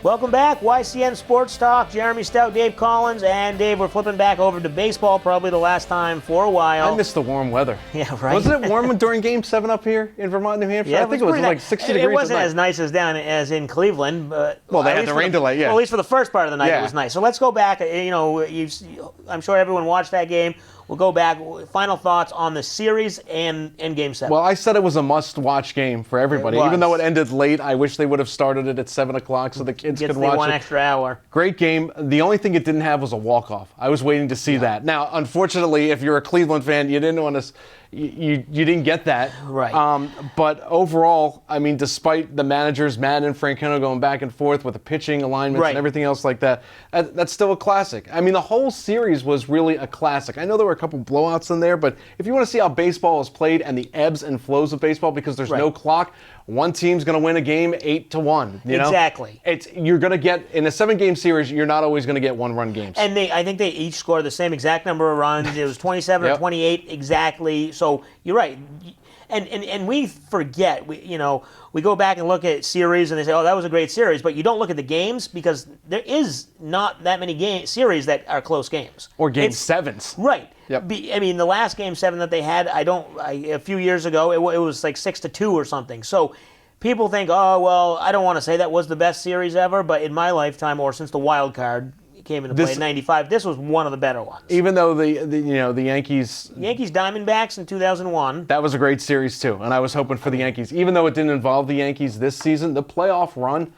Welcome back, YCN Sports Talk. Jeremy Stout, Dave Collins, and Dave, we're flipping back over to baseball, probably the last time for a while. I miss the warm weather. Yeah, right. Wasn't it warm during Game 7 up here in Vermont, New Hampshire? Yeah, I think it was like 60 degrees. It wasn't as nice as down as in Cleveland. But well, they had the rain delay, yeah. Well, at least for the first part of the night, it was nice. So let's go back. I'm sure everyone watched that game. We'll go back. Final thoughts on the series and Game 7. Well, I said it was a must-watch game for everybody. Even though it ended late, I wish they would have started it at 7 o'clock so the kids could watch it. One extra hour. Great game. The only thing it didn't have was a walk-off. I was waiting to see that. Now, unfortunately, if you're a Cleveland fan, you didn't want to... You didn't get that. Right. But overall, I mean, despite the managers, Madden and Francona, going back and forth with the pitching alignments and everything else like that, that's still a classic. I mean, the whole series was really a classic. I know there were a couple blowouts in there, but if you want to see how baseball is played and the ebbs and flows of baseball, because there's no clock, one team's going to win a game 8-1. You know? Exactly. You're going to get, in a 7-game series, you're not always going to get one-run games. And I think they each scored the same exact number of runs. It was 27 or 28 exactly. So you're right. And we forget, we go back and look at series and they say, oh, that was a great series, but you don't look at the games because there is not that many series that are close games. Or Game 7s. Right. Yep. I mean, the last Game 7 that they had, a few years ago, it was like 6-2 or something. So people think, oh, well, I don't want to say that was the best series ever, but in my lifetime, or since the wild card came into play in '95, this was one of the better ones. Even though the Yankees Diamondbacks in 2001. That was a great series too, and I was hoping for the Yankees. Even though it didn't involve the Yankees this season, the playoff run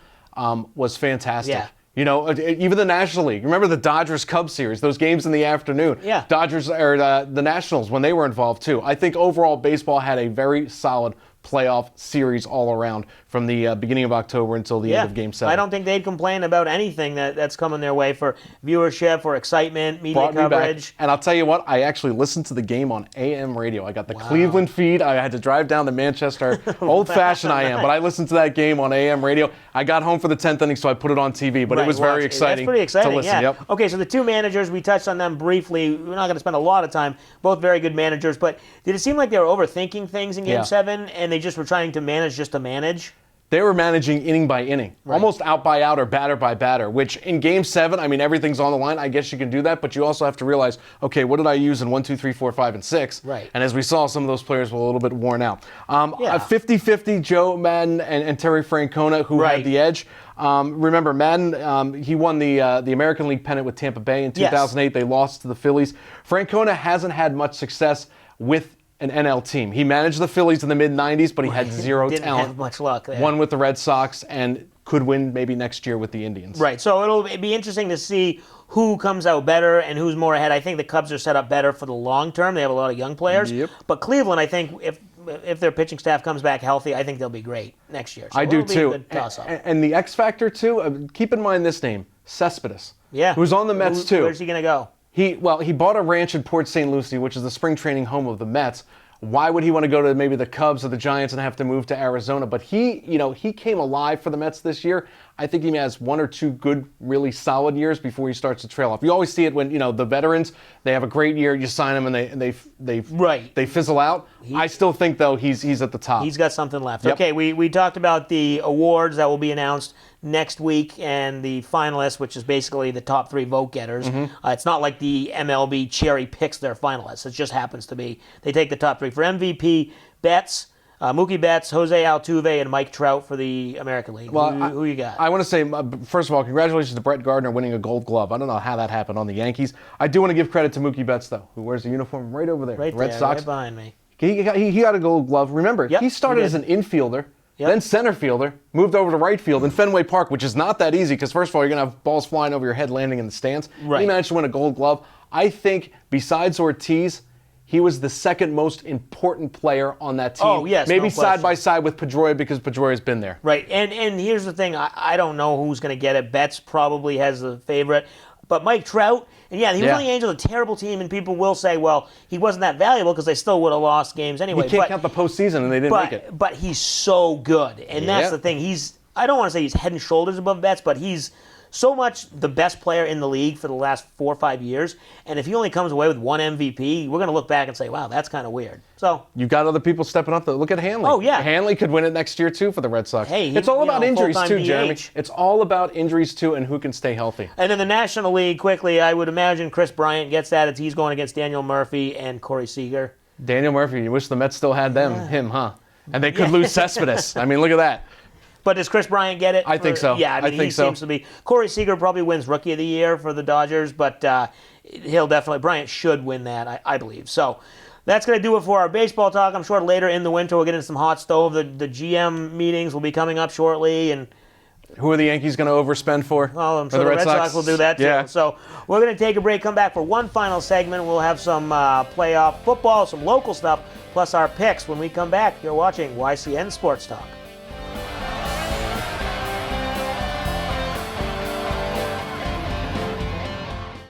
was fantastic. Yeah. Even the National League. Remember the Dodgers-Cubs series, those games in the afternoon? Yeah. Dodgers, or the Nationals, when they were involved too. I think overall baseball had a very solid playoff series all around from the beginning of October until the end of Game 7. I don't think they'd complain about anything that's coming their way for viewership or excitement, media coverage. And I'll tell you what, I actually listened to the game on AM radio. I got the Cleveland feed. I had to drive down to Manchester. Old-fashioned I am, but I listened to that game on AM radio. I got home for the 10th inning, so I put it on TV, but it was very exciting. That's pretty exciting, to listen. Yep. Okay, so the two managers, we touched on them briefly. We're not going to spend a lot of time. Both very good managers, but did it seem like they were overthinking things in Game 7 and they just were trying to manage just to manage? They were managing inning by inning, almost out by out or batter by batter, which in Game 7, I mean, everything's on the line. I guess you can do that, but you also have to realize, okay, what did I use in 1, 2, 3, 4, 5, and 6? Right. And as we saw, some of those players were a little bit worn out. 50-50, Joe Madden and Terry Francona, who had the edge. Remember, Madden, he won the American League pennant with Tampa Bay in 2008. Yes. They lost to the Phillies. Francona hasn't had much success with an NL team. He managed the Phillies in the mid-'90s, but he had zero talent. Didn't have much luck there. Won with the Red Sox and could win maybe next year with the Indians. Right, so it'll be interesting to see who comes out better and who's more ahead. I think the Cubs are set up better for the long term. They have a lot of young players. Yep. But Cleveland, I think, if their pitching staff comes back healthy, I think they'll be great next year. So I do too. Be a good toss-up. And the X factor too. Keep in mind this name, Cespedes. Yeah. Who's on the Mets too. Where's he going to go? He bought a ranch in Port St. Lucie, which is the spring training home of the Mets. Why would he want to go to maybe the Cubs or the Giants and have to move to Arizona? But he came alive for the Mets this year. I think he has 1 or 2 good, really solid years before he starts to trail off. You always see it when, the veterans, they have a great year, you sign them and they fizzle out. I still think, though, he's at the top. He's got something left. Yep. Okay, we talked about the awards that will be announced next week and the finalists, which is basically the top 3 vote getters. Mm-hmm. It's not like the MLB cherry picks their finalists. It just happens to be they take the top 3. For MVP, Betts, Mookie Betts, Jose Altuve, and Mike Trout for the American League. Well, who you got? I want to say, first of all, congratulations to Brett Gardner winning a Gold Glove. I don't know how that happened on the Yankees. I do want to give credit to Mookie Betts, though, who wears the uniform right over there. Right Red there, Sox. right behind me. He got a Gold Glove. Remember, he started as an infielder, then center fielder, moved over to right field in Fenway Park, which is not that easy because, first of all, you're going to have balls flying over your head landing in the stands. Right. He managed to win a Gold Glove. I think, besides Ortiz, he was the second most important player on that team. Oh, yes, maybe no side by side with Pedroia because Pedroia's been there. Right, and here's the thing. I don't know who's going to get it. Betts probably has the favorite. But Mike Trout, and he was on the Angels, a terrible team, and people will say, well, he wasn't that valuable because they still would have lost games anyway. You can't count the postseason, and they didn't make it. But he's so good, and that's the thing. I don't want to say he's head and shoulders above Betts, but he's so much the best player in the league for the last 4 or 5 years, and if he only comes away with one MVP, we're going to look back and say, wow, that's kind of weird. So you've got other people stepping up. Look at Hanley. Oh, yeah. Hanley could win it next year, too, for the Red Sox. Hey, it's all about injuries, full-time too, DH. Jeremy. It's all about injuries, too, and who can stay healthy. And in the National League, quickly, I would imagine Chris Bryant gets that as he's going against Daniel Murphy and Corey Seager. Daniel Murphy, you wish the Mets still had him, huh? And they could lose Cespedes. I mean, look at that. But does Chris Bryant get it? I think so. Yeah, I mean, he seems to be. Corey Seager probably wins Rookie of the Year for the Dodgers, but Bryant should win that, I believe. So that's going to do it for our baseball talk. I'm sure later in the winter we'll get into some hot stove. The GM meetings will be coming up shortly, and who are the Yankees going to overspend for? well, I'm sure the Red Sox will do that too. Yeah. So we're going to take a break, come back for one final segment. We'll have some playoff football, some local stuff, plus our picks when we come back. You're watching YCN Sports Talk.